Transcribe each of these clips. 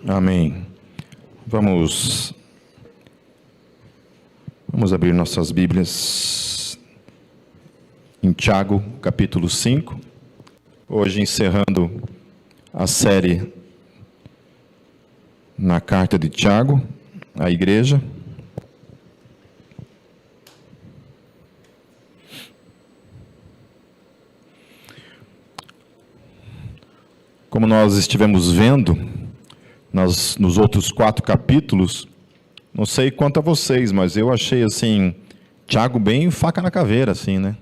Amém. Vamos abrir nossas Bíblias em Tiago, capítulo 5. Hoje encerrando a série na carta de Tiago à igreja. Como nós estivemos vendo nos outros 4 capítulos, não sei quanto a vocês, mas eu achei assim, Tiago bem faca na caveira, assim, né?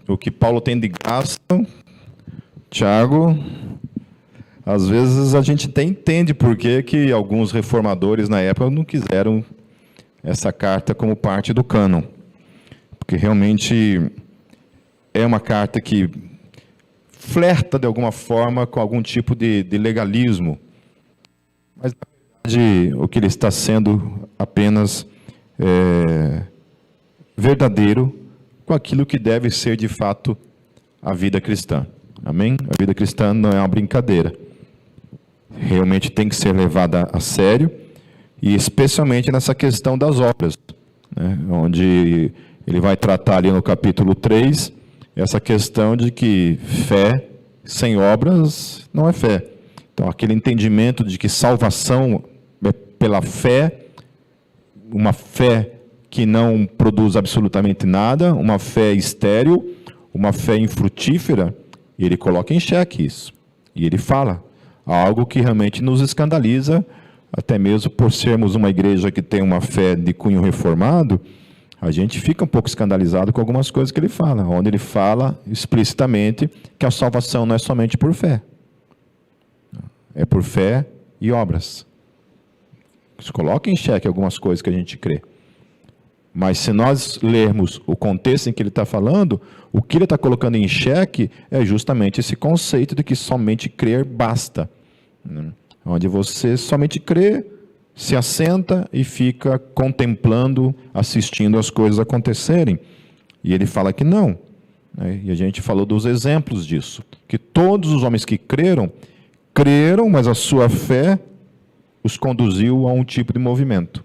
O que Paulo tem de graça, Tiago, às vezes a gente até entende por que alguns reformadores na época não quiseram essa carta como parte do cânon, porque realmente é uma carta que flerta de alguma forma com algum tipo de legalismo, mas na verdade o que ele está sendo apenas verdadeiro com aquilo que deve ser de fato a vida cristã. Amém? A vida cristã não é uma brincadeira, realmente tem que ser levada a sério, e especialmente nessa questão das obras, né? Onde ele vai tratar ali no capítulo 3, essa questão de que fé sem obras não é fé. Então, aquele entendimento de que salvação é pela fé, uma fé que não produz absolutamente nada, uma fé estéril, uma fé infrutífera, ele coloca em xeque isso. E ele fala algo que realmente nos escandaliza, até mesmo por sermos uma igreja que tem uma fé de cunho reformado, a gente fica um pouco escandalizado com algumas coisas que ele fala, onde ele fala explicitamente que a salvação não é somente por fé, é por fé e obras. Isso coloca em xeque algumas coisas que a gente crê. Mas se nós lermos o contexto em que ele está falando, o que ele está colocando em xeque é justamente esse conceito de que somente crer basta, né? Onde você somente crê, se assenta e fica contemplando, assistindo as coisas acontecerem. E ele fala que não, né? E a gente falou dos exemplos disso, que todos os homens que creram, mas a sua fé os conduziu a um tipo de movimento,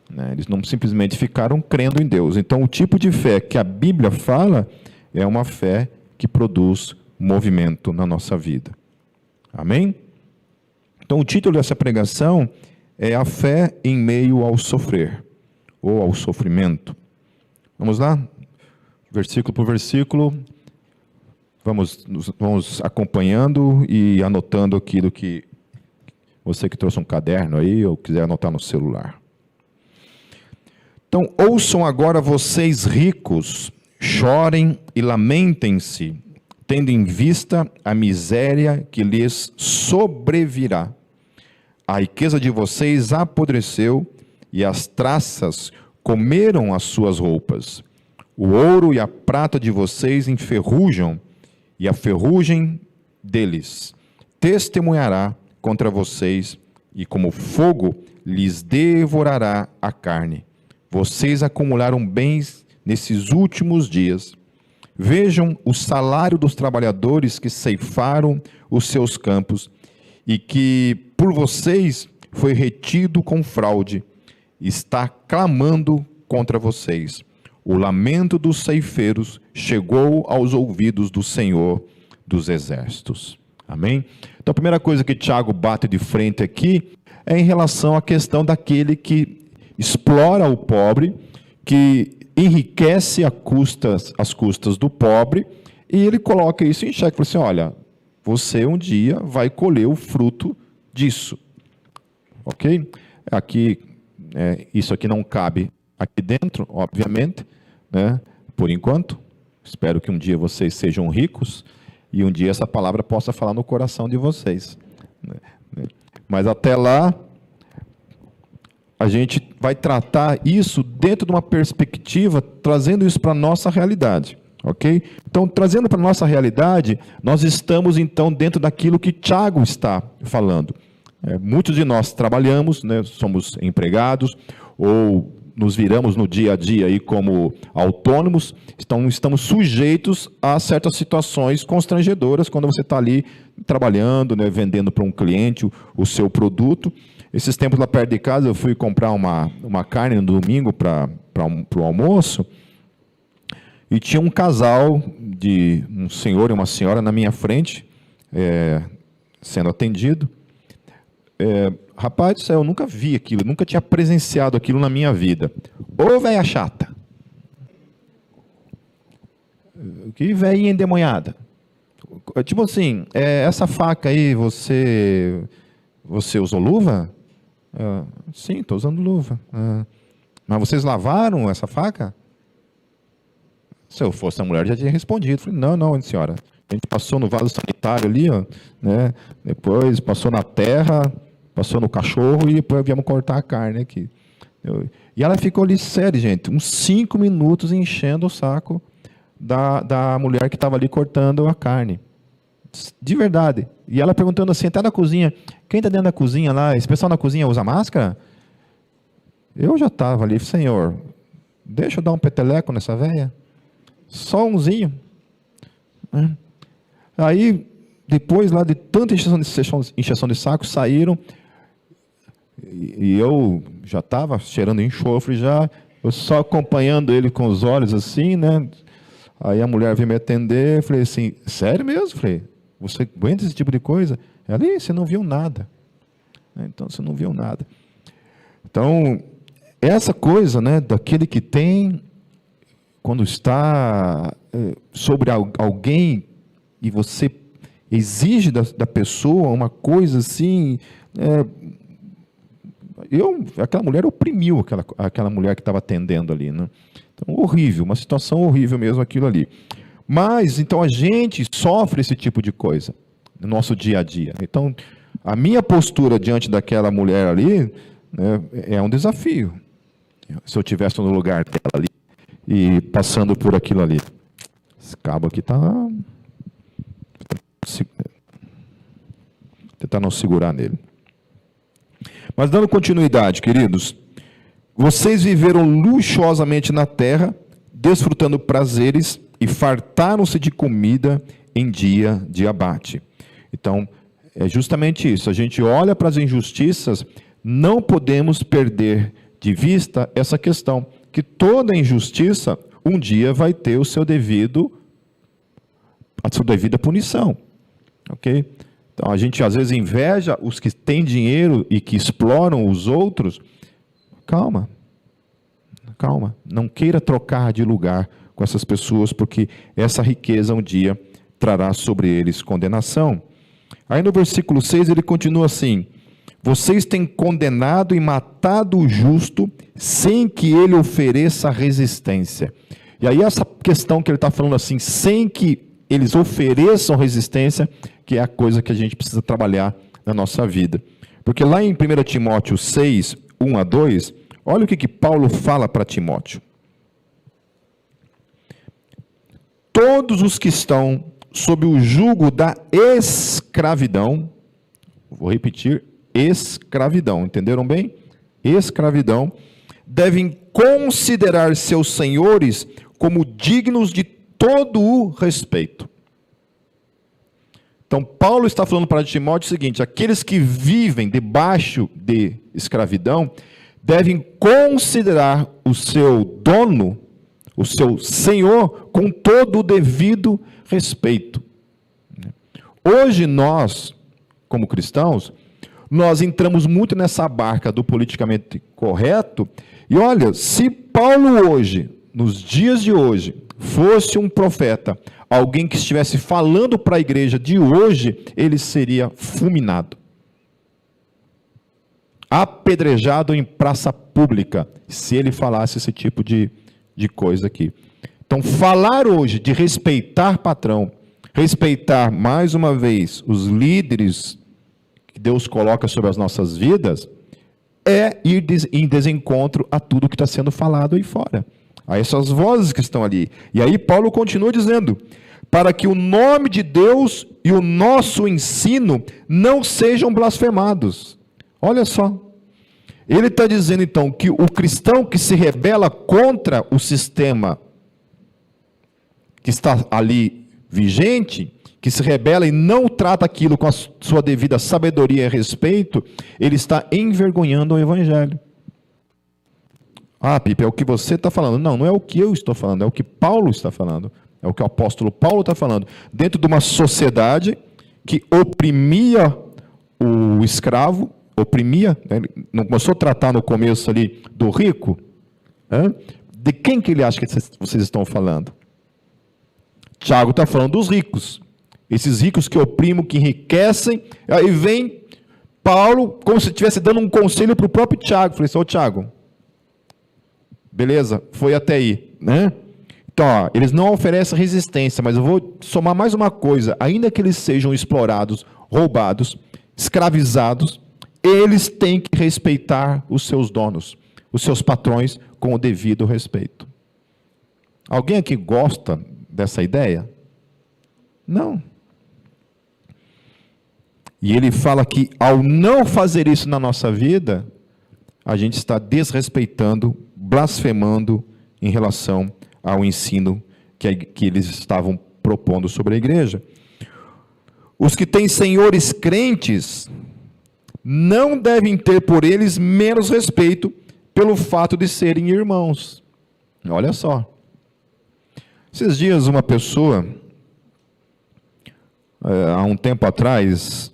né? Eles não simplesmente ficaram crendo em Deus. Então, o tipo de fé que a Bíblia fala é uma fé que produz movimento na nossa vida. Amém? Então, o título dessa pregação é a fé em meio ao sofrer, ou ao sofrimento. Vamos lá? Versículo por versículo. Vamos acompanhando e anotando aqui do que você que trouxe um caderno aí, ou quiser anotar no celular. Então, ouçam agora vocês ricos, chorem e lamentem-se, tendo em vista a miséria que lhes sobrevirá. A riqueza de vocês apodreceu e as traças comeram as suas roupas. O ouro e a prata de vocês enferrujam, e a ferrugem deles testemunhará contra vocês, e como fogo lhes devorará a carne. Vocês acumularam bens nesses últimos dias. Vejam o salário dos trabalhadores que ceifaram os seus campos, e que por vocês foi retido com fraude, está clamando contra vocês. O lamento dos ceifeiros chegou aos ouvidos do Senhor dos Exércitos. Amém? Então, a primeira coisa que Tiago bate de frente aqui é em relação à questão daquele que explora o pobre, que enriquece às custas do pobre, e ele coloca isso em xeque. Fala assim, olha, você um dia vai colher o fruto disso. Ok? Aqui, isso aqui não cabe aqui dentro, obviamente, né? Por enquanto. Espero que um dia vocês sejam ricos e um dia essa palavra possa falar no coração de vocês. Mas até lá, a gente vai tratar isso dentro de uma perspectiva, trazendo isso para a nossa realidade. Ok? Então, trazendo para a nossa realidade, nós estamos, então, dentro daquilo que Tiago está falando. Muitos de nós trabalhamos, né, somos empregados, ou nos viramos no dia a dia aí como autônomos, estamos sujeitos a certas situações constrangedoras quando você está ali trabalhando, né, vendendo para um cliente o seu produto. Esses tempos lá perto de casa eu fui comprar uma carne no domingo para o almoço, e tinha um casal de um senhor e uma senhora na minha frente, sendo atendido. Rapaz do céu, eu nunca vi aquilo, nunca tinha presenciado aquilo na minha vida. Ô velha chata, que velhinha endemoniada. Tipo assim, essa faca aí, você usou luva? Sim, estou usando luva. Mas vocês lavaram essa faca? Se eu fosse a mulher, já tinha respondido. Falei, não, senhora. A gente passou no vaso sanitário ali, ó, né? Depois passou na terra, passou no cachorro e depois viemos cortar a carne aqui. E ela ficou ali, sério, gente, uns 5 minutos enchendo o saco da mulher que estava ali cortando a carne. De verdade. E ela perguntando assim, até na cozinha, quem está dentro da cozinha lá, esse pessoal na cozinha usa máscara? Eu já estava ali, senhor, deixa eu dar um peteleco nessa velha. Só umzinho. Aí, depois lá de tanta encheção de saco, saíram, e eu já estava cheirando enxofre já, eu só acompanhando ele com os olhos assim, né? Aí a mulher veio me atender, eu falei assim, sério mesmo? Eu falei, você aguenta esse tipo de coisa? Ela, você não viu nada. Então, você não viu nada. Então, essa coisa, né, daquele que tem, quando está sobre alguém e você exige da pessoa uma coisa assim, aquela mulher oprimiu aquela mulher que estava atendendo ali, né? Então, horrível, uma situação horrível mesmo aquilo ali. Mas, então, a gente sofre esse tipo de coisa no nosso dia a dia. Então, a minha postura diante daquela mulher ali, né, é um desafio. Se eu estivesse no lugar dela ali e passando por aquilo ali. Esse cabo aqui está... tentar não segurar nele. Mas dando continuidade, queridos, vocês viveram luxuosamente na terra, desfrutando prazeres e fartaram-se de comida em dia de abate. Então, é justamente isso. A gente olha para as injustiças, não podemos perder de vista essa questão, que toda injustiça um dia vai ter a sua devida punição. Ok? Então, a gente às vezes inveja os que têm dinheiro e que exploram os outros. Calma. Não queira trocar de lugar com essas pessoas, porque essa riqueza um dia trará sobre eles condenação. Aí no versículo 6 ele continua assim, vocês têm condenado e matado o justo, sem que ele ofereça resistência. E aí essa questão que ele está falando assim, sem que eles ofereçam resistência, que é a coisa que a gente precisa trabalhar na nossa vida. Porque lá em 1 Timóteo 6, 1 a 2, olha o que Paulo fala para Timóteo. Todos os que estão sob o jugo da escravidão, vou repetir, escravidão, entenderam bem? Escravidão, devem considerar seus senhores como dignos de todo o respeito. Então, Paulo está falando para Timóteo o seguinte, aqueles que vivem debaixo de escravidão, devem considerar o seu dono, o seu senhor, com todo o devido respeito. Hoje nós, como cristãos, nós entramos muito nessa barca do politicamente correto, e olha, se Paulo hoje, nos dias de hoje, fosse um profeta, alguém que estivesse falando para a igreja de hoje, ele seria fulminado, apedrejado em praça pública, se ele falasse esse tipo de coisa aqui. Então, falar hoje de respeitar patrão, respeitar, mais uma vez, os líderes que Deus coloca sobre as nossas vidas, é ir em desencontro a tudo que está sendo falado aí fora, a essas vozes que estão ali. E aí Paulo continua dizendo, para que o nome de Deus e o nosso ensino não sejam blasfemados. Olha só, Ele está dizendo então que o cristão que se rebela contra o sistema que está ali vigente, que se rebela e não trata aquilo com a sua devida sabedoria e respeito, ele está envergonhando o evangelho. Ah, Pipe, é o que você está falando. Não, não é o que eu estou falando, é o que Paulo está falando. É o que o apóstolo Paulo está falando. Dentro de uma sociedade que oprimia o escravo, oprimia, né? Não começou a tratar no começo ali do rico? De quem que ele acha que vocês estão falando? Tiago está falando dos ricos. Esses ricos que oprimem, que enriquecem. Aí vem Paulo, como se estivesse dando um conselho para o próprio Tiago. Falei assim, ô Tiago, beleza, foi até aí, né? Então, ó, eles não oferecem resistência, mas eu vou somar mais uma coisa. Ainda que eles sejam explorados, roubados, escravizados, eles têm que respeitar os seus donos, os seus patrões, com o devido respeito. Alguém aqui gosta dessa ideia? Não. E ele fala que, ao não fazer isso na nossa vida, a gente está desrespeitando, blasfemando em relação ao ensino que eles estavam propondo sobre a igreja. Os que têm senhores crentes não devem ter por eles menos respeito pelo fato de serem irmãos. Olha só. Esses dias uma pessoa, há um tempo atrás,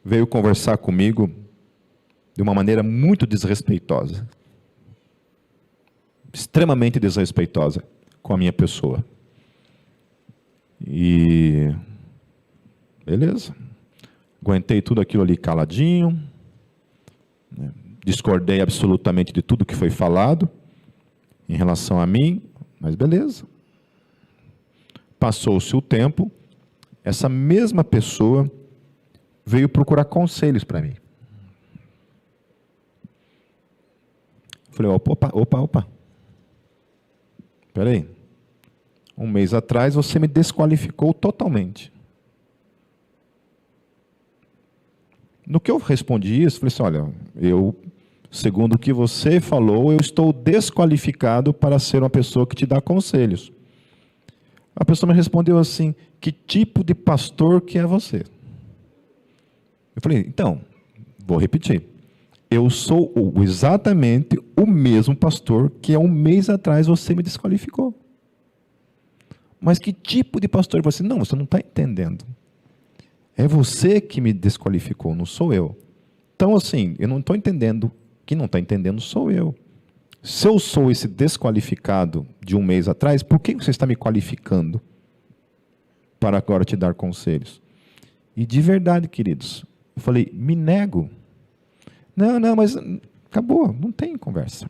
veio conversar comigo de uma maneira muito desrespeitosa. Extremamente desrespeitosa com a minha pessoa. E beleza. Aguentei tudo aquilo ali caladinho. Né? Discordei absolutamente de tudo que foi falado em relação a mim, mas beleza. Passou-se o tempo, essa mesma pessoa veio procurar conselhos para mim. Falei, opa. Espera aí. Um mês atrás você me desqualificou totalmente. No que eu respondi isso, falei assim, olha, segundo o que você falou, eu estou desqualificado para ser uma pessoa que te dá conselhos. A pessoa me respondeu assim, que tipo de pastor que é você? Eu falei, então, vou repetir. Eu sou exatamente o mesmo pastor que há um mês atrás você me desqualificou. Mas que tipo de pastor você? Não, você não está entendendo. É você que me desqualificou, não sou eu. Então, assim, eu não estou entendendo. Quem não está entendendo sou eu. Se eu sou esse desqualificado de um mês atrás, por que você está me qualificando para agora te dar conselhos? E de verdade, queridos, eu falei, me nego. Não, mas acabou, não tem conversa.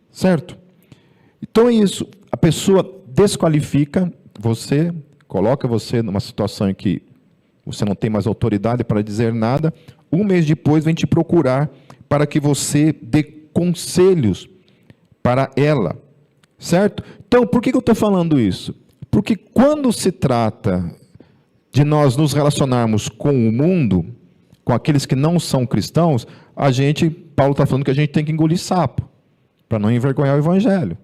Certo? Então é isso, a pessoa desqualifica você, coloca você numa situação em que você não tem mais autoridade para dizer nada, um mês depois vem te procurar para que você dê conselhos para ela, certo? Então, por que eu estou falando isso? Porque quando se trata de nós nos relacionarmos com o mundo, com aqueles que não são cristãos, Paulo está falando que a gente tem que engolir sapo, para não envergonhar o evangelho.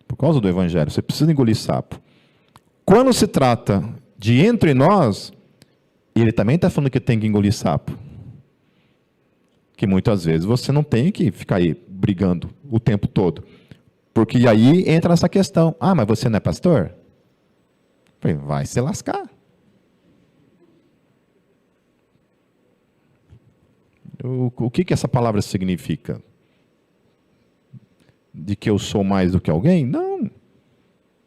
Por causa do evangelho, você precisa engolir sapo. Quando se trata de entre nós, ele também está falando que tem que engolir sapo. Que muitas vezes você não tem que ficar aí brigando o tempo todo. Porque aí entra essa questão. Ah, mas você não é pastor? Vai se lascar. O que essa palavra significa? De que eu sou mais do que alguém? Não.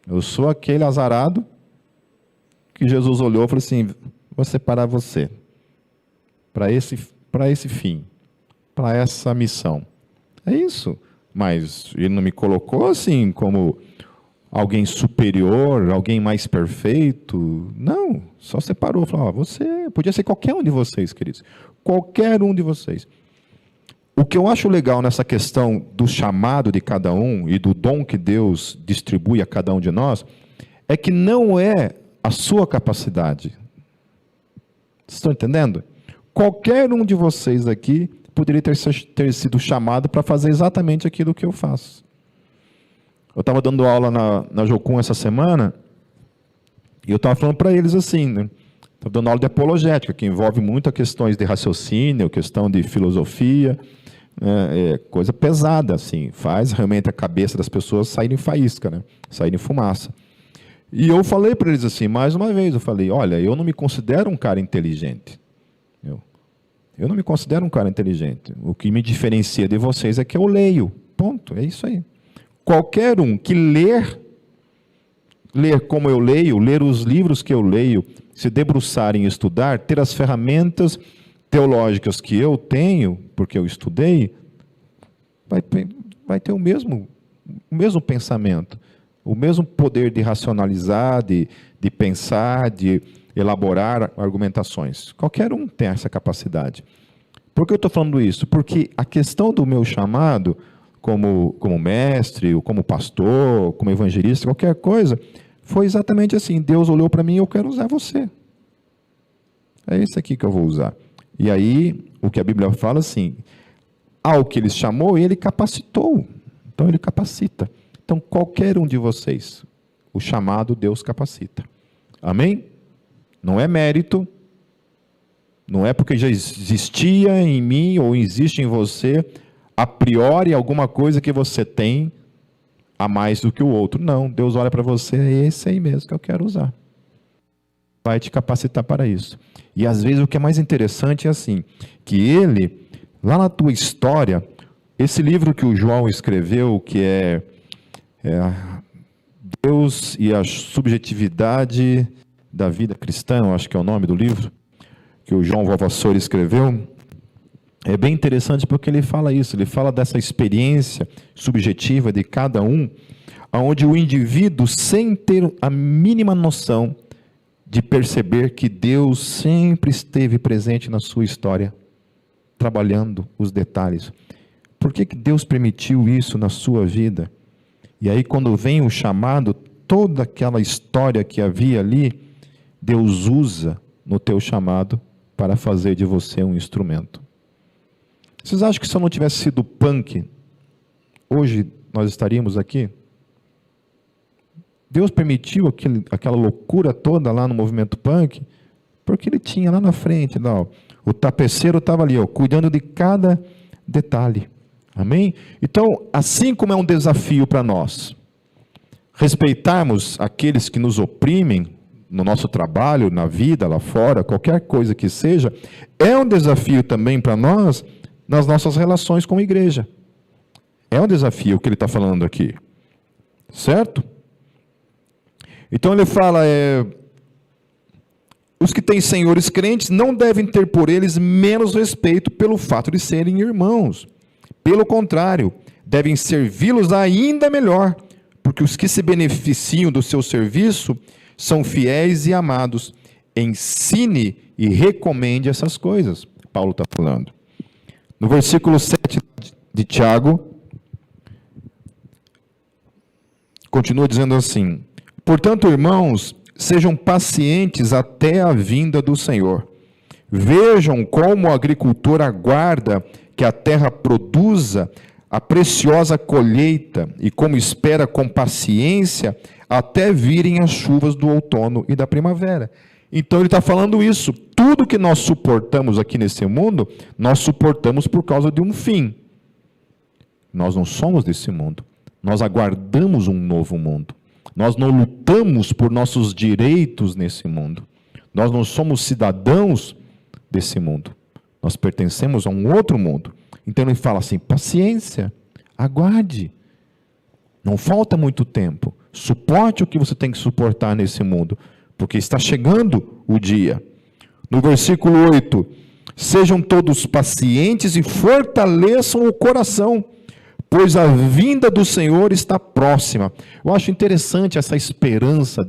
Eu sou aquele azarado que Jesus olhou e falou assim, vou separar você para esse fim, para essa missão. É isso. Mas ele não me colocou assim como alguém superior, alguém mais perfeito. Não, só separou. Falou, você, podia ser qualquer um de vocês, queridos. Qualquer um de vocês. O que eu acho legal nessa questão do chamado de cada um e do dom que Deus distribui a cada um de nós, é que não é a sua capacidade. Vocês estão entendendo? Qualquer um de vocês aqui poderia ter sido chamado para fazer exatamente aquilo que eu faço. Eu estava dando aula na Jocum essa semana, e eu estava falando para eles assim, né? Estava dando aula de apologética, que envolve muitas questões de raciocínio, questão de filosofia, coisa pesada, assim, faz realmente a cabeça das pessoas sair em faísca, né? Sair em fumaça. E eu falei para eles assim, mais uma vez, eu falei, olha, eu não me considero um cara inteligente. Eu não me considero um cara inteligente. O que me diferencia de vocês é que eu leio. Ponto, é isso aí. Qualquer um que ler como eu leio, ler os livros que eu leio, se debruçar em estudar, ter as ferramentas teológicas que eu tenho, porque eu estudei, vai ter o mesmo pensamento, o mesmo poder de racionalizar, de pensar, de elaborar argumentações. Qualquer um tem essa capacidade. Por que eu estou falando isso? Porque a questão do meu chamado, como mestre, ou como pastor, como evangelista, qualquer coisa, foi exatamente assim. Deus olhou para mim e eu quero usar você. É esse aqui que eu vou usar. E aí, o que a Bíblia fala assim, ao que ele chamou, ele capacitou. Então ele capacita. Então qualquer um de vocês, o chamado Deus capacita. Amém? Não é mérito, não é porque já existia em mim ou existe em você, a priori, alguma coisa que você tem a mais do que o outro. Não, Deus olha para você, é esse aí mesmo que eu quero usar. Vai te capacitar para isso. E às vezes o que é mais interessante é assim, que ele, lá na tua história, esse livro que o João escreveu, que é Deus e a subjetividade da vida cristã, eu acho que é o nome do livro, que o João Vavassor escreveu, é bem interessante porque ele fala isso, ele fala dessa experiência subjetiva de cada um, onde o indivíduo, sem ter a mínima noção de perceber que Deus sempre esteve presente na sua história, trabalhando os detalhes. Por que Deus permitiu isso na sua vida? E aí quando vem o chamado, toda aquela história que havia ali, Deus usa no teu chamado para fazer de você um instrumento. Vocês acham que se eu não tivesse sido punk, hoje nós estaríamos aqui? Deus permitiu aquela loucura toda lá no movimento punk, porque ele tinha lá na frente, o tapeceiro estava ali, cuidando de cada detalhe. Amém? Então, assim como é um desafio para nós, respeitarmos aqueles que nos oprimem no nosso trabalho, na vida, lá fora, qualquer coisa que seja, é um desafio também para nós, nas nossas relações com a igreja. É um desafio que ele está falando aqui. Certo? Então ele fala, os que têm senhores crentes não devem ter por eles menos respeito pelo fato de serem irmãos. Pelo contrário, devem servi-los ainda melhor, porque os que se beneficiam do seu serviço são fiéis e amados. Ensine e recomende essas coisas. Paulo está falando. No versículo 7 de Tiago, continua dizendo assim, portanto, irmãos, sejam pacientes até a vinda do Senhor. Vejam como o agricultor aguarda que a terra produza a preciosa colheita e como espera com paciência até virem as chuvas do outono e da primavera. Então ele está falando isso, tudo que nós suportamos aqui nesse mundo, nós suportamos por causa de um fim. Nós não somos desse mundo, nós aguardamos um novo mundo. Nós não lutamos por nossos direitos nesse mundo. Nós não somos cidadãos desse mundo. Nós pertencemos a um outro mundo. Então ele fala assim, paciência, aguarde. Não falta muito tempo. Suporte o que você tem que suportar nesse mundo, porque está chegando o dia. No versículo 8, sejam todos pacientes e fortaleçam o coração, pois a vinda do Senhor está próxima. Eu acho interessante essa esperança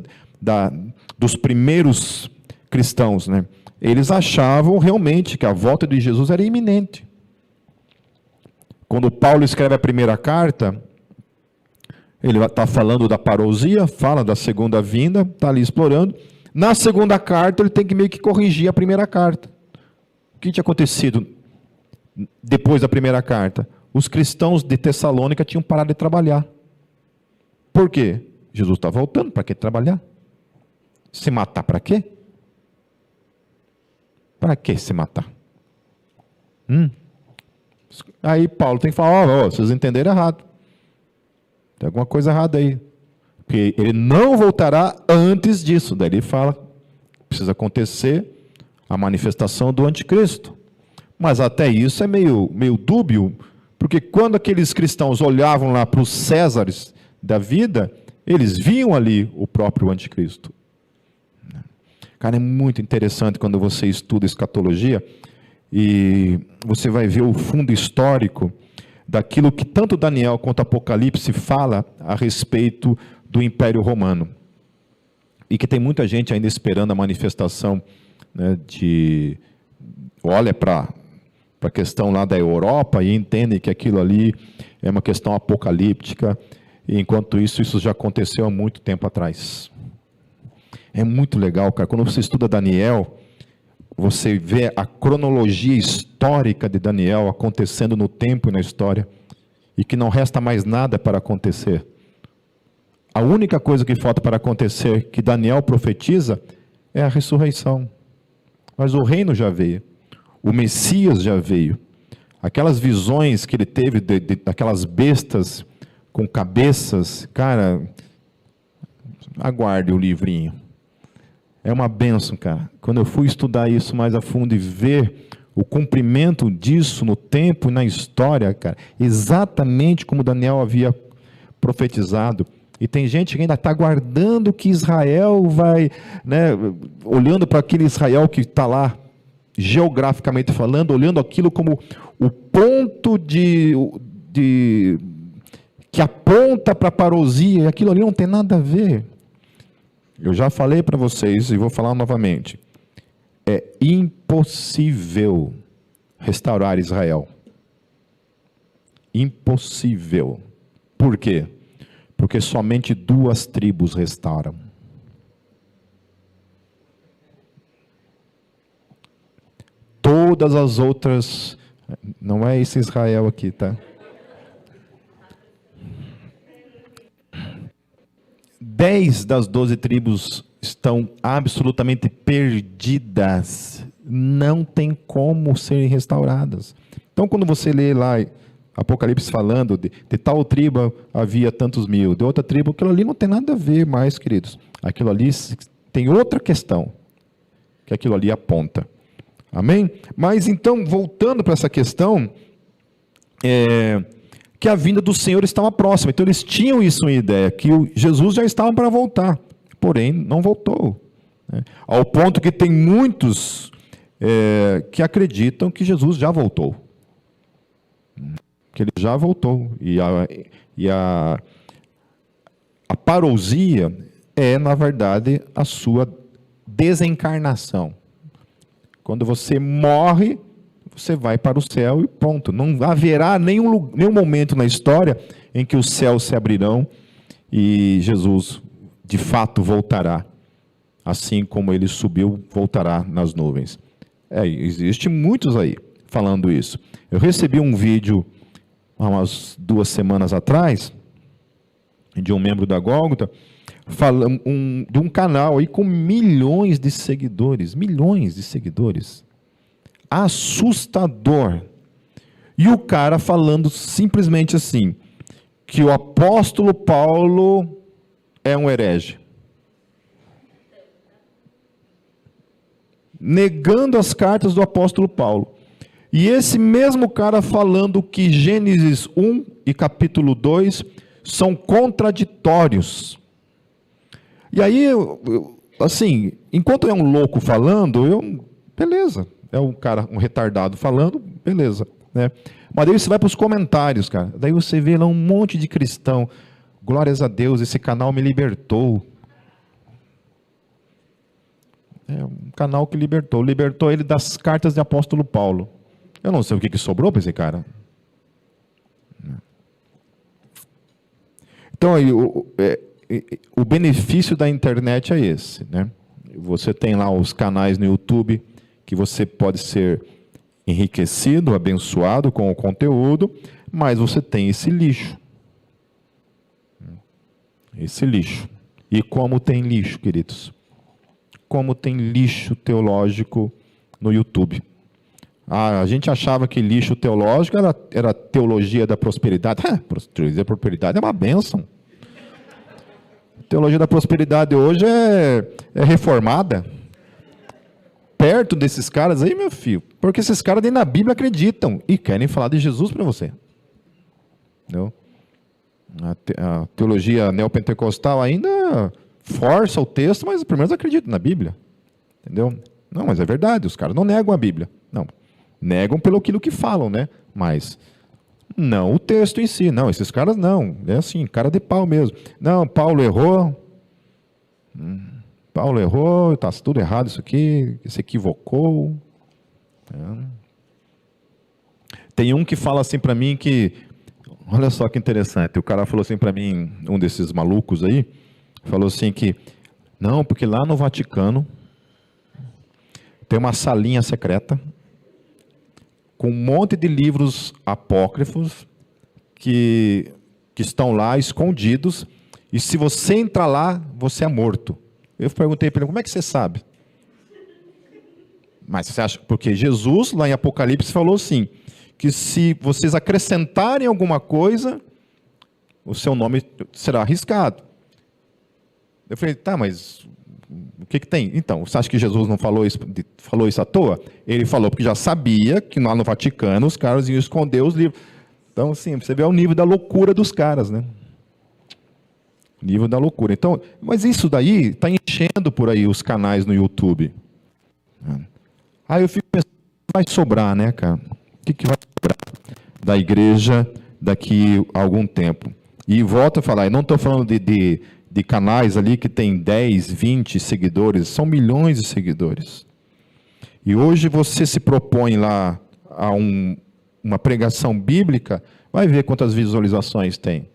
dos primeiros cristãos, né? Eles achavam realmente que a volta de Jesus era iminente. Quando Paulo escreve a primeira carta, ele está falando da parousia, fala da segunda vinda, está ali explorando. Na segunda carta, ele tem que meio que corrigir a primeira carta. O que tinha acontecido depois da primeira carta? Os cristãos de Tessalônica tinham parado de trabalhar. Por quê? Jesus está voltando, para que trabalhar? Se matar para quê? Para que se matar? Aí Paulo tem que falar, vocês entenderam errado. Tem alguma coisa errada aí. Porque ele não voltará antes disso. Daí ele fala, precisa acontecer a manifestação do anticristo. Mas até isso é meio dúbio, porque quando aqueles cristãos olhavam lá para os Césares da vida, eles viam ali o próprio anticristo. Cara, é muito interessante quando você estuda escatologia e você vai ver o fundo histórico daquilo que tanto Daniel quanto Apocalipse fala a respeito do Império Romano. E que tem muita gente ainda esperando a manifestação, né, olha para a questão lá da Europa e entendem que aquilo ali é uma questão apocalíptica, e enquanto isso já aconteceu há muito tempo atrás. É muito legal, cara, quando você estuda Daniel, você vê a cronologia histórica de Daniel acontecendo no tempo e na história, e que não resta mais nada para acontecer. A única coisa que falta para acontecer, que Daniel profetiza, é a ressurreição. Mas o reino já veio, o Messias já veio. Aquelas visões que ele teve daquelas bestas com cabeças, cara, aguarde o livrinho. É uma bênção, cara. Quando eu fui estudar isso mais a fundo e ver o cumprimento disso no tempo e na história, cara, exatamente como Daniel havia profetizado. E tem gente que ainda está aguardando que Israel vai, né, olhando para aquele Israel que está lá, geograficamente falando, olhando aquilo como o ponto que aponta para a parousia, e aquilo ali não tem nada a ver. Eu já falei para vocês e vou falar novamente. É impossível restaurar Israel. Impossível. Por quê? Porque somente 2 tribos restaram. Todas as outras, não é esse Israel aqui, tá? 10 das 12 tribos estão absolutamente perdidas. Não tem como serem restauradas. Então, quando você lê lá Apocalipse falando de tal tribo havia tantos mil, de outra tribo, aquilo ali não tem nada a ver mais, queridos. Aquilo ali tem outra questão, que aquilo ali aponta. Amém? Mas então, voltando para essa questão, que a vinda do Senhor estava próxima. Então eles tinham isso em ideia, que Jesus já estava para voltar, porém não voltou. Né? Ao ponto que tem muitos que acreditam que Jesus já voltou. Que ele já voltou. E a parousia é, na verdade, a sua desencarnação. Quando você morre, você vai para o céu e ponto. Não haverá nenhum momento na história em que os céus se abrirão e Jesus, de fato, voltará. Assim como ele subiu, voltará nas nuvens. Existe muitos aí falando isso. Eu recebi um vídeo há umas 2 semanas atrás, de um membro da Gólgota, de um canal aí com milhões de seguidores. Assustador. E o cara falando simplesmente assim, que o apóstolo Paulo é um herege. Negando as cartas do apóstolo Paulo. E esse mesmo cara falando que Gênesis 1 e capítulo 2 são contraditórios. E aí, assim, enquanto é um louco falando, beleza. É um cara, um retardado falando, beleza. Né? Mas daí você vai para os comentários, cara. Daí você vê lá um monte de cristão. Glórias a Deus, esse canal me libertou. É um canal que libertou ele das cartas de apóstolo Paulo. Eu não sei o que sobrou para esse cara. Então, aí, o benefício da internet é esse. Né? Você tem lá os canais no YouTube, que você pode ser enriquecido, abençoado com o conteúdo, mas você tem esse lixo. Esse lixo. E como tem lixo, queridos? Como tem lixo teológico no YouTube. A gente achava que lixo teológico era teologia da prosperidade. Teologia da prosperidade é uma bênção. Teologia da prosperidade hoje é reformada. Perto desses caras aí, meu filho. Porque esses caras nem na Bíblia acreditam e querem falar de Jesus para você. Entendeu? A teologia neopentecostal ainda força o texto, mas pelo menos acredita na Bíblia. Entendeu? Não, mas é verdade, os caras não negam a Bíblia. Não, negam pelo aquilo que falam, né? Mas não o texto em si. Não, esses caras não. É assim, cara de pau mesmo. Não, Paulo errou. Paulo errou, está tudo errado isso aqui, se equivocou. Tem um que fala assim para mim que, olha só que interessante, o cara falou assim para mim, um desses malucos aí, falou assim que, não, porque lá no Vaticano tem uma salinha secreta com um monte de livros apócrifos que estão lá escondidos, e se você entrar lá, você é morto. Eu perguntei para ele, como é que você sabe? Mas você acha, porque Jesus, lá em Apocalipse, falou assim, que se vocês acrescentarem alguma coisa, o seu nome será arriscado. Eu falei, tá, mas o que tem? Então, você acha que Jesus não falou isso à toa? Ele falou porque já sabia que lá no Vaticano os caras iam esconder os livros. Então, assim, você vê o nível da loucura dos caras, né? Nível da loucura. Então, mas isso daí está enchendo por aí os canais no YouTube. Aí eu fico pensando, vai sobrar, né, cara? O que vai sobrar da igreja daqui a algum tempo? E volto a falar, eu não estou falando de canais ali que tem 10, 20 seguidores, são milhões de seguidores. E hoje você se propõe lá a uma pregação bíblica, vai ver quantas visualizações tem.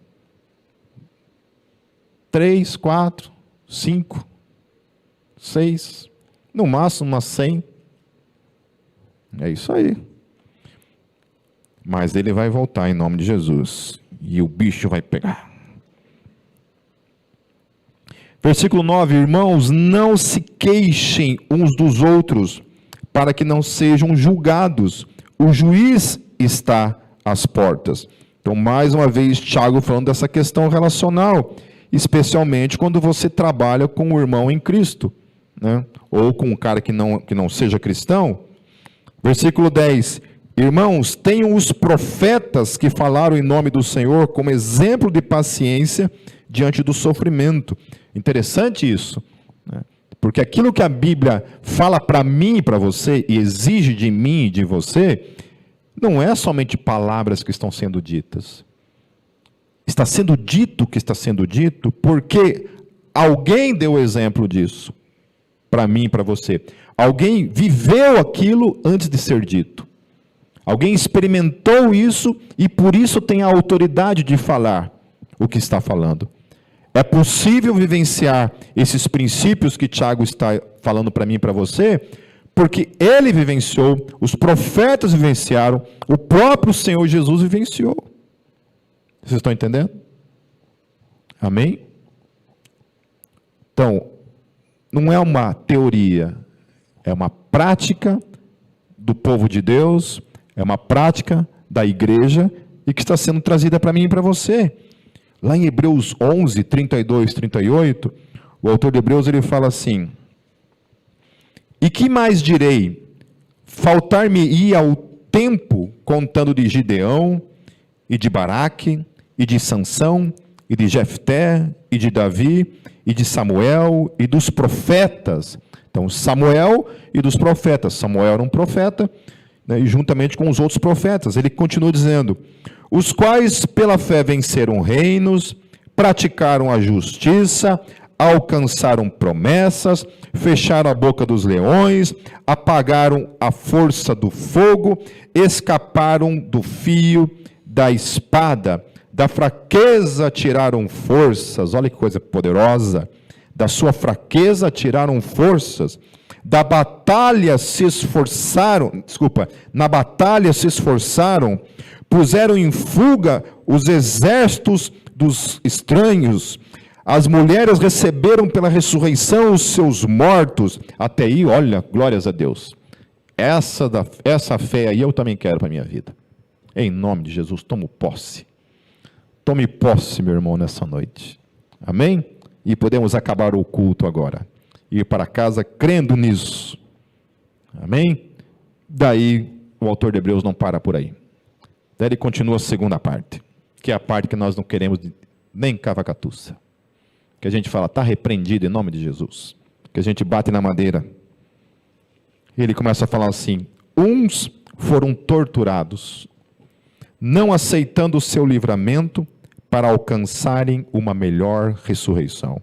3, 4, 5, 6, no máximo umas 100. É isso aí. Mas ele vai voltar em nome de Jesus. E o bicho vai pegar. Versículo 9. Irmãos, não se queixem uns dos outros, para que não sejam julgados. O juiz está às portas. Então, mais uma vez, Tiago falando dessa questão relacional, especialmente quando você trabalha com o irmão em Cristo, né? Ou com um cara que não seja cristão. Versículo 10. Irmãos, tenham os profetas que falaram em nome do Senhor como exemplo de paciência diante do sofrimento. Interessante isso, né? Porque aquilo que a Bíblia fala para mim e para você, e exige de mim e de você, não é somente palavras que estão sendo ditas. Está sendo dito o que está sendo dito porque alguém deu exemplo disso para mim e para você. Alguém viveu aquilo antes de ser dito. Alguém experimentou isso e por isso tem a autoridade de falar o que está falando. É possível vivenciar esses princípios que Tiago está falando para mim e para você, porque ele vivenciou, os profetas vivenciaram, o próprio Senhor Jesus vivenciou. Vocês estão entendendo? Amém? Então, não é uma teoria, é uma prática do povo de Deus, é uma prática da igreja e que está sendo trazida para mim e para você. Lá em Hebreus 11, 32, 38, o autor de Hebreus ele fala assim: e que mais direi? Faltar-me-ia o tempo contando de Gideão, e de Baraque, e de Sansão, e de Jefté, e de Davi, e de Samuel, e dos profetas. Então, Samuel e dos profetas. Samuel era um profeta, né, e juntamente com os outros profetas. Ele continua dizendo: os quais pela fé venceram reinos, praticaram a justiça, alcançaram promessas, fecharam a boca dos leões, apagaram a força do fogo, escaparam do fio da espada, da fraqueza tiraram forças. Olha que coisa poderosa. Da sua fraqueza tiraram forças, na batalha se esforçaram, puseram em fuga os exércitos dos estranhos, as mulheres receberam pela ressurreição os seus mortos. Até aí, olha, glórias a Deus. Essa fé aí eu também quero para a minha vida. Em nome de Jesus, tomo posse. Tome posse, meu irmão, nessa noite. Amém? E podemos acabar o culto agora. Ir para casa crendo nisso. Amém? Daí, o autor de Hebreus não para por aí. Daí ele continua a segunda parte, que é a parte que nós não queremos nem cavacatuça. Que a gente fala, está repreendido em nome de Jesus. Que a gente bate na madeira. E ele começa a falar assim, uns foram torturados, não aceitando o seu livramento para alcançarem uma melhor ressurreição.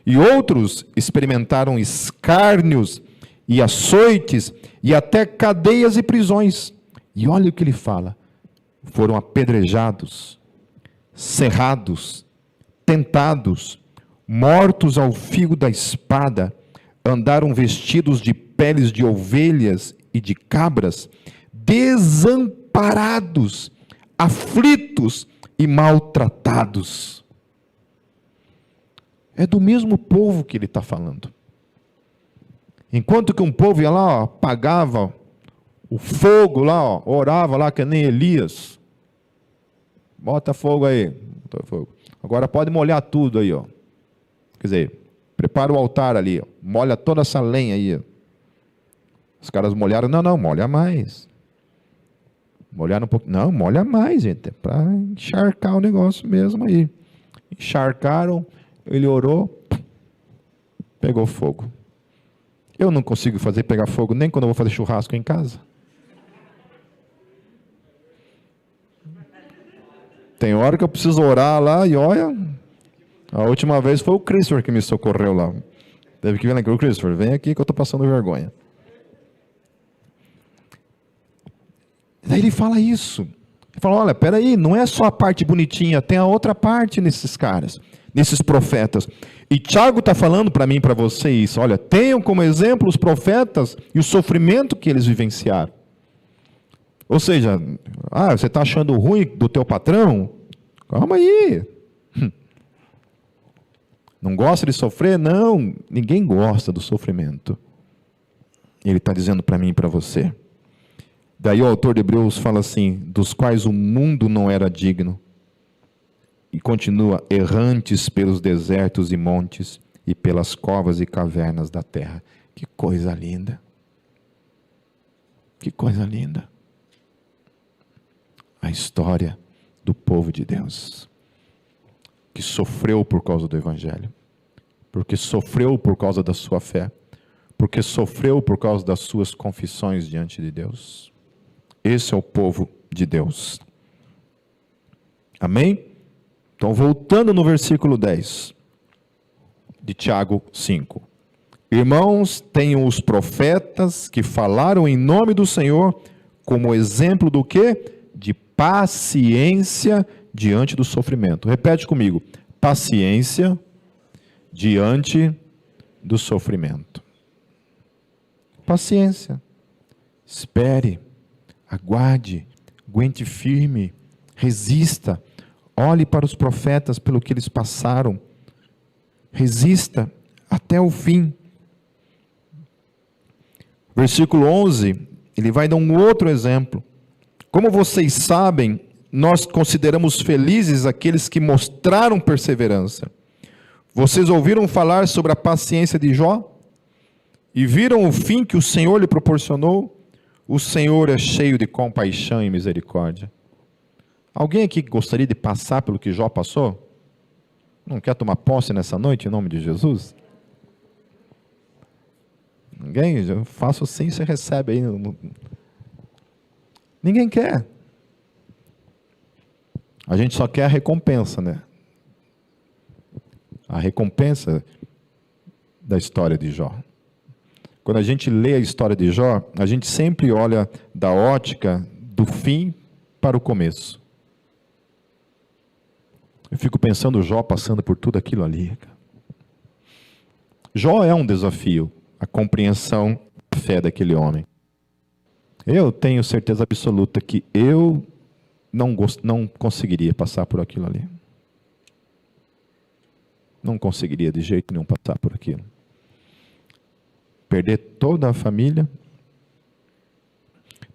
E outros experimentaram escárnios e açoites e até cadeias e prisões. E olha o que ele fala, foram apedrejados, cerrados, tentados, mortos ao fio da espada, andaram vestidos de peles de ovelhas e de cabras, desamparados, aflitos e maltratados. É do mesmo povo que ele está falando. Enquanto que um povo ia lá, ó, apagava o fogo lá, ó, orava lá que nem Elias. Bota fogo aí. Bota fogo. Agora pode molhar tudo aí, ó. Quer dizer, prepara o altar ali, ó. Molha toda essa lenha aí. Ó. Os caras molharam, não, molha mais. Molharam um pouquinho, não, molha mais, gente, é para encharcar o negócio mesmo aí. Encharcaram, ele orou, pegou fogo. Eu não consigo fazer pegar fogo nem quando eu vou fazer churrasco em casa. Tem hora que eu preciso orar lá e olha, a última vez foi o Christopher que me socorreu lá. Teve que vir aqui, o Christopher, vem aqui que eu estou passando vergonha. Daí ele fala isso. Ele fala, olha, peraí, não é só a parte bonitinha, tem a outra parte nesses caras, nesses profetas. E Tiago está falando para mim e para vocês, olha, tenham como exemplo os profetas e o sofrimento que eles vivenciaram. Ou seja, você está achando ruim do teu patrão? Calma aí. Não gosta de sofrer? Não, ninguém gosta do sofrimento. Ele está dizendo para mim e para você. Daí o autor de Hebreus fala assim, dos quais o mundo não era digno. E continua, errantes pelos desertos e montes, e pelas covas e cavernas da terra. Que coisa linda. Que coisa linda. A história do povo de Deus, que sofreu por causa do Evangelho, porque sofreu por causa da sua fé, porque sofreu por causa das suas confissões diante de Deus. Esse é o povo de Deus. Amém? Então, voltando no versículo 10 de Tiago 5. Irmãos, tenham os profetas que falaram em nome do Senhor como exemplo do quê? De paciência diante do sofrimento. Repete comigo. Paciência diante do sofrimento. Paciência. Espere. Aguarde. Aguente firme. Resista. Olhe para os profetas pelo que eles passaram. Resista até o fim. Versículo 11, ele vai dar um outro exemplo. Como vocês sabem, nós consideramos felizes aqueles que mostraram perseverança. Vocês ouviram falar sobre a paciência de Jó? E viram o fim que o Senhor lhe proporcionou? O Senhor é cheio de compaixão e misericórdia. Alguém aqui gostaria de passar pelo que Jó passou? Não quer tomar posse nessa noite, em nome de Jesus? Ninguém? Eu faço assim, você recebe aí. Ninguém quer. A gente só quer a recompensa, né? A recompensa da história de Jó. Quando a gente lê a história de Jó, a gente sempre olha da ótica do fim para o começo. Eu fico pensando Jó passando por tudo aquilo ali. Jó é um desafio. a compreensão da fé daquele homem. Eu tenho certeza absoluta que eu não conseguiria passar por aquilo ali. Não conseguiria de jeito nenhum passar por aquilo. Perder toda a família.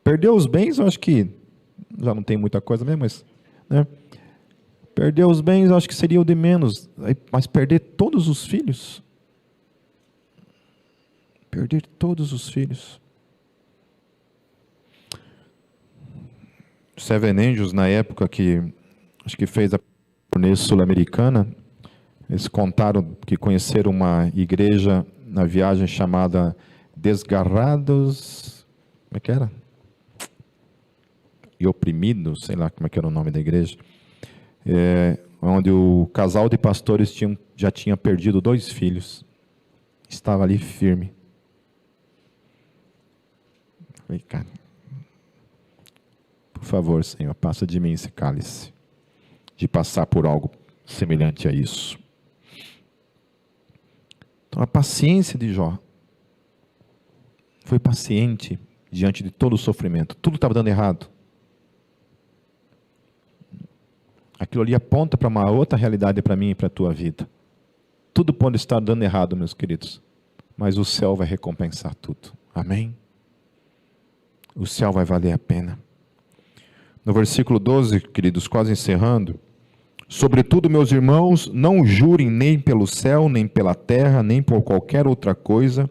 Perder os bens, eu acho que já não tem muita coisa mesmo, mas... né? Perder os bens, eu acho que seria o de menos. Mas perder todos os filhos? Perder todos os filhos. Seven Angels, na época que acho que fez a turnê sul-americana, eles contaram que conheceram uma igreja na viagem chamada Desgarrados, como é que era? E Oprimidos, sei lá como é que era o nome da igreja, onde o casal de pastores já tinha perdido 2 filhos, estava ali firme. Falei, cara, por favor, Senhor, passa de mim esse cálice, de passar por algo semelhante a isso. Então, a paciência de Jó foi paciente diante de todo o sofrimento. Tudo estava dando errado. Aquilo ali aponta para uma outra realidade para mim e para a tua vida. Tudo pode estar dando errado, meus queridos, mas o céu vai recompensar tudo. Amém? O céu vai valer a pena. No versículo 12, queridos, quase encerrando: sobretudo, meus irmãos, não jurem nem pelo céu, nem pela terra, nem por qualquer outra coisa.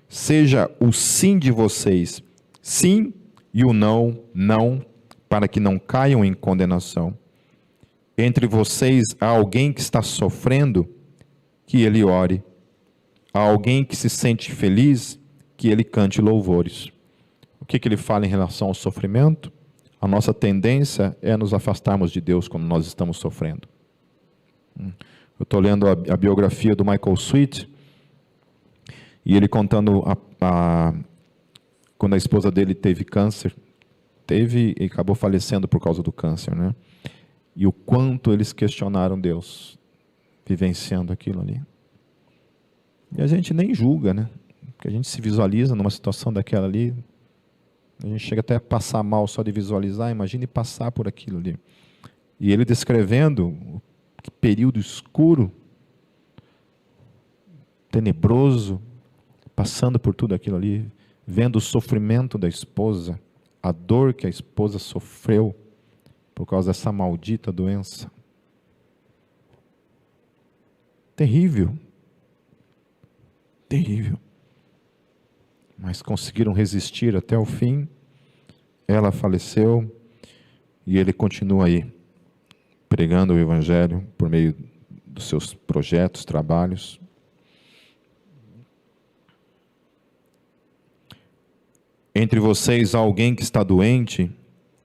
Seja o sim de vocês sim, e o não, não, para que não caiam em condenação. Entre vocês há alguém que está sofrendo, que ele ore. Há alguém que se sente feliz, que ele cante louvores. O que ele fala em relação ao sofrimento? A nossa tendência é nos afastarmos de Deus quando nós estamos sofrendo. Eu estou lendo a biografia do Michael Sweet, e ele contando quando a esposa dele teve câncer, e acabou falecendo por causa do câncer, né? E o quanto eles questionaram Deus, vivenciando aquilo ali. E a gente nem julga, né? Porque a gente se visualiza numa situação daquela ali, a gente chega até a passar mal só de visualizar, imagine passar por aquilo ali. E ele descrevendo que período escuro, tenebroso, passando por tudo aquilo ali, vendo o sofrimento da esposa, a dor que a esposa sofreu por causa dessa maldita doença. Terrível. Terrível. Mas conseguiram resistir até o fim. Ela faleceu e ele continua aí, pregando o Evangelho por meio dos seus projetos, trabalhos. Entre vocês há alguém que está doente,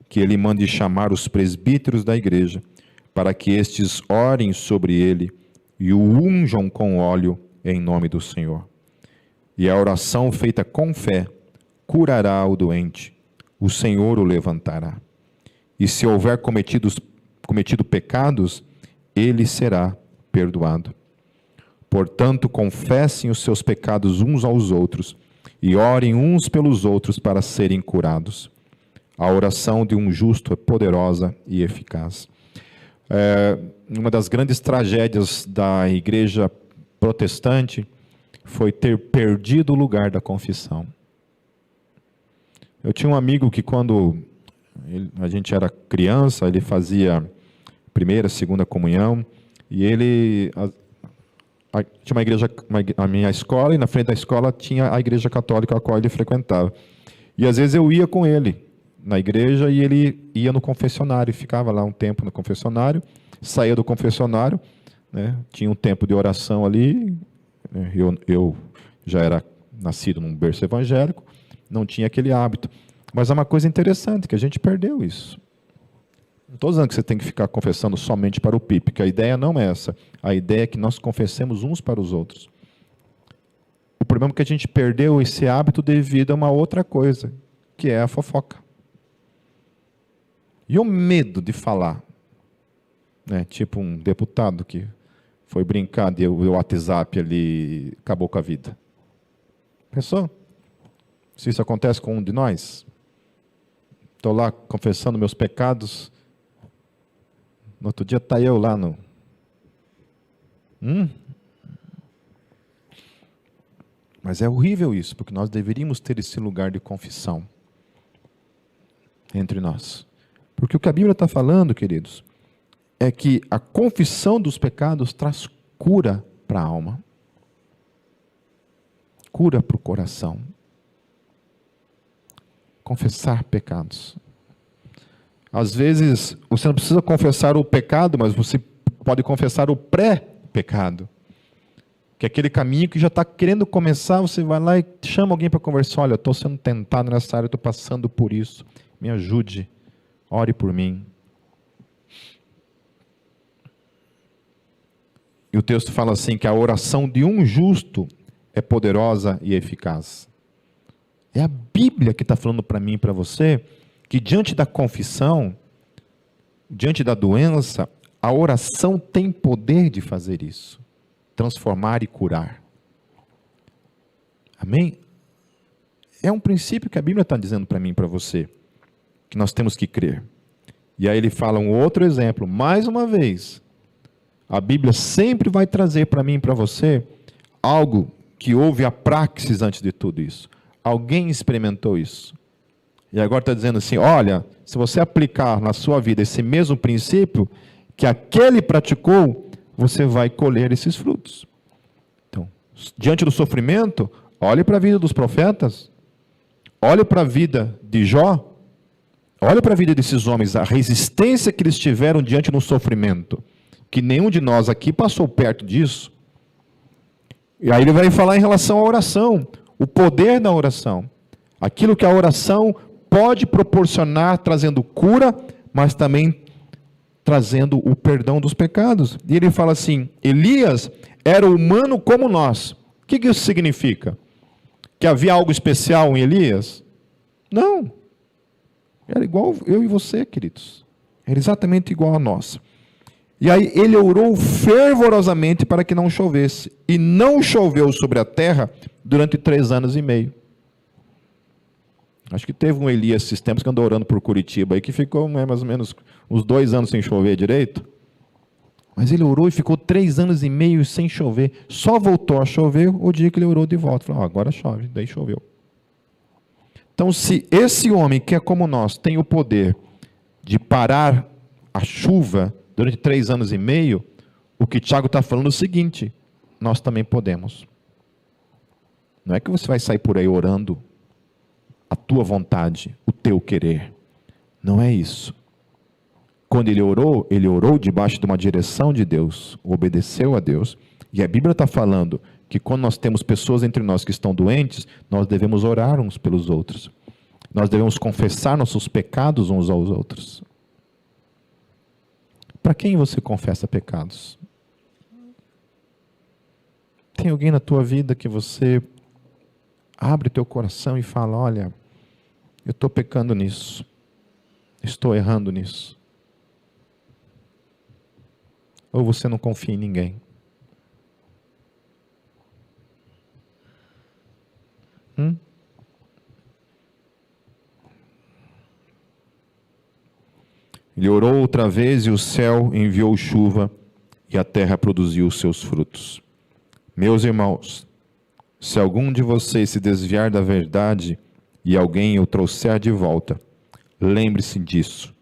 que ele mande chamar os presbíteros da igreja, para que estes orem sobre ele e o unjam com óleo em nome do Senhor. E a oração feita com fé curará o doente, o Senhor o levantará. E se houver cometido pecados, ele será perdoado. Portanto, confessem os seus pecados uns aos outros e orem uns pelos outros para serem curados. A oração de um justo é poderosa e eficaz. Uma das grandes tragédias da igreja protestante foi ter perdido o lugar da confissão. Eu tinha um amigo que quando a gente era criança, ele fazia primeira, segunda comunhão, e ele tinha uma igreja, a minha escola, e na frente da escola tinha a igreja católica a qual ele frequentava. E às vezes eu ia com ele na igreja e ele ia no confessionário, ficava lá um tempo no confessionário, saía do confessionário, né, tinha um tempo de oração ali, eu já era nascido num berço evangélico, não tinha aquele hábito. Mas é uma coisa interessante, que a gente perdeu isso. Não estou dizendo que você tem que ficar confessando somente para o PIP, que a ideia não é essa. A ideia é que nós confessemos uns para os outros. O problema é que a gente perdeu esse hábito devido a uma outra coisa, que é a fofoca. E o medo de falar, né? Tipo um deputado que foi brincar, deu o WhatsApp ali, acabou com a vida. Pensou? Se isso acontece com um de nós? Estou lá confessando meus pecados. No outro dia está eu lá no... Mas é horrível isso, porque nós deveríamos ter esse lugar de confissão entre nós. Porque o que a Bíblia está falando, queridos, é que a confissão dos pecados traz cura para a alma. Cura para o coração. Confessar pecados. Às vezes, você não precisa confessar o pecado, mas você pode confessar o pré-pecado. Que é aquele caminho que já está querendo começar, você vai lá e chama alguém para conversar. Olha, eu estou sendo tentado nessa área, estou passando por isso. Me ajude, ore por mim. E o texto fala assim, que a oração de um justo é poderosa e eficaz. É a Bíblia que está falando para mim e para você, que diante da confissão, diante da doença, a oração tem poder de fazer isso. Transformar e curar. Amém? É um princípio que a Bíblia está dizendo para mim e para você, que nós temos que crer. E aí ele fala um outro exemplo, mais uma vez, a Bíblia sempre vai trazer para mim e para você algo que houve a praxis antes de tudo isso. Alguém experimentou isso. E agora está dizendo assim, olha, se você aplicar na sua vida esse mesmo princípio que aquele praticou, você vai colher esses frutos. Então, diante do sofrimento, olhe para a vida dos profetas, olhe para a vida de Jó, olhe para a vida desses homens, a resistência que eles tiveram diante do sofrimento, que nenhum de nós aqui passou perto disso. E aí ele vai falar em relação à oração, o poder da oração, aquilo que a oração pode proporcionar, trazendo cura, mas também trazendo o perdão dos pecados. E ele fala assim, Elias era humano como nós. O que isso significa? Que havia algo especial em Elias? Não. Era igual eu e você, queridos. Era exatamente igual a nós. E aí ele orou fervorosamente para que não chovesse. E não choveu sobre a terra durante 3 anos e meio. Acho que teve um Elias esses tempos que andou orando por Curitiba, aí que ficou mais ou menos uns 2 anos sem chover direito. Mas ele orou e ficou 3 anos e meio sem chover. Só voltou a chover o dia que ele orou de volta. Falou, agora chove, daí choveu. Então, se esse homem que é como nós tem o poder de parar a chuva durante 3 anos e meio, o que Tiago está falando é o seguinte, nós também podemos. Não é que você vai sair por aí orando a tua vontade, o teu querer. Não é isso. Quando ele orou debaixo de uma direção de Deus, obedeceu a Deus, e a Bíblia está falando que quando nós temos pessoas entre nós que estão doentes, nós devemos orar uns pelos outros. Nós devemos confessar nossos pecados uns aos outros. Para quem você confessa pecados? Tem alguém na tua vida que você abre teu coração e fala, olha, eu estou pecando nisso, estou errando nisso. Ou você não confia em ninguém? Ele orou outra vez e o céu enviou chuva e a terra produziu os seus frutos. Meus irmãos, se algum de vocês se desviar da verdade e alguém o trouxer de volta, lembre-se disso.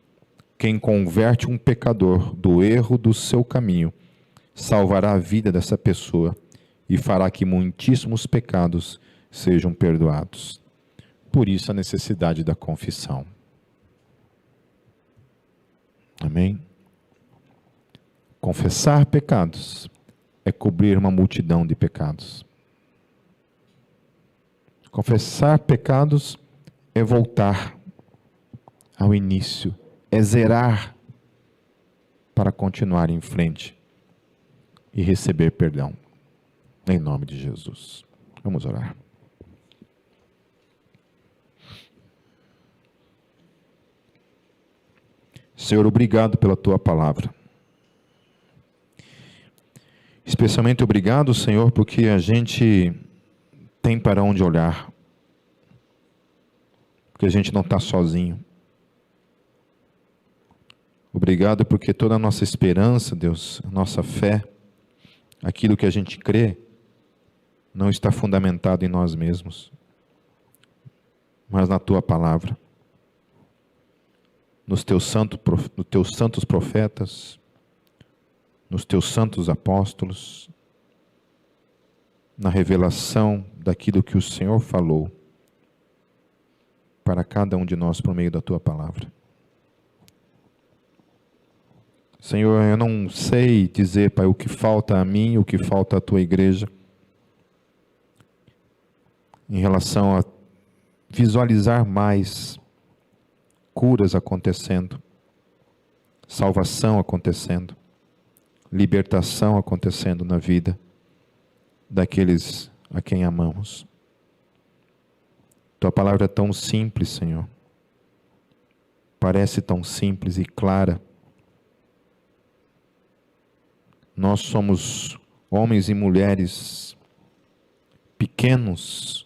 Quem converte um pecador do erro do seu caminho, salvará a vida dessa pessoa e fará que muitíssimos pecados sejam perdoados. Por isso a necessidade da confissão. Amém? Confessar pecados é cobrir uma multidão de pecados. Confessar pecados é voltar ao início, é zerar para continuar em frente e receber perdão. Em nome de Jesus. Vamos orar. Senhor, obrigado pela tua palavra. Especialmente obrigado, Senhor, porque a gente tem para onde olhar, porque a gente não está sozinho. Obrigado porque toda a nossa esperança, Deus, a nossa fé, aquilo que a gente crê, não está fundamentado em nós mesmos, mas na Tua palavra, nos Teus santos profetas, nos Teus santos apóstolos, na revelação daquilo que o Senhor falou para cada um de nós por meio da Tua palavra. Senhor, eu não sei dizer, Pai, o que falta a mim, o que falta à Tua igreja, em relação a visualizar mais curas acontecendo, salvação acontecendo, libertação acontecendo na vida daqueles a quem amamos. Tua palavra é tão simples, Senhor. Parece tão simples e clara. Nós somos homens e mulheres pequenos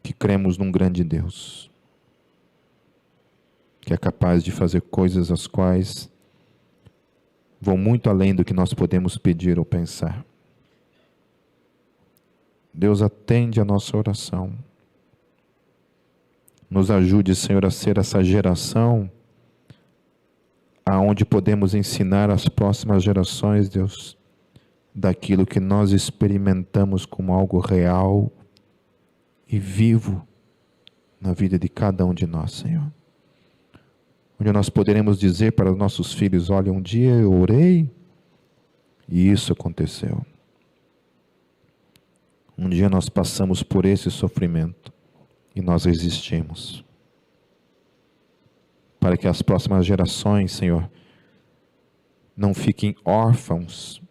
que cremos num grande Deus, que é capaz de fazer coisas as quais vão muito além do que nós podemos pedir ou pensar. Deus, atende a nossa oração. Nos ajude, Senhor, a ser essa geração aonde podemos ensinar as próximas gerações, Deus, daquilo que nós experimentamos como algo real e vivo na vida de cada um de nós, Senhor. Onde nós poderemos dizer para os nossos filhos: olha, um dia eu orei e isso aconteceu. Um dia nós passamos por esse sofrimento e nós resistimos. Para que as próximas gerações, Senhor, não fiquem órfãos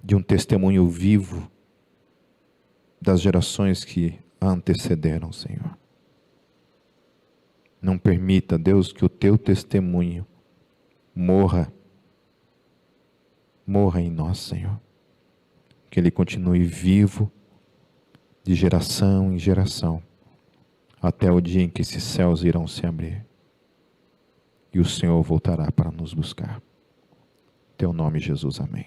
de um testemunho vivo das gerações que a antecederam, Senhor. Não permita, Deus, que o Teu testemunho morra em nós, Senhor. Que ele continue vivo de geração em geração, até o dia em que esses céus irão se abrir e o Senhor voltará para nos buscar. Teu nome, Jesus, amém.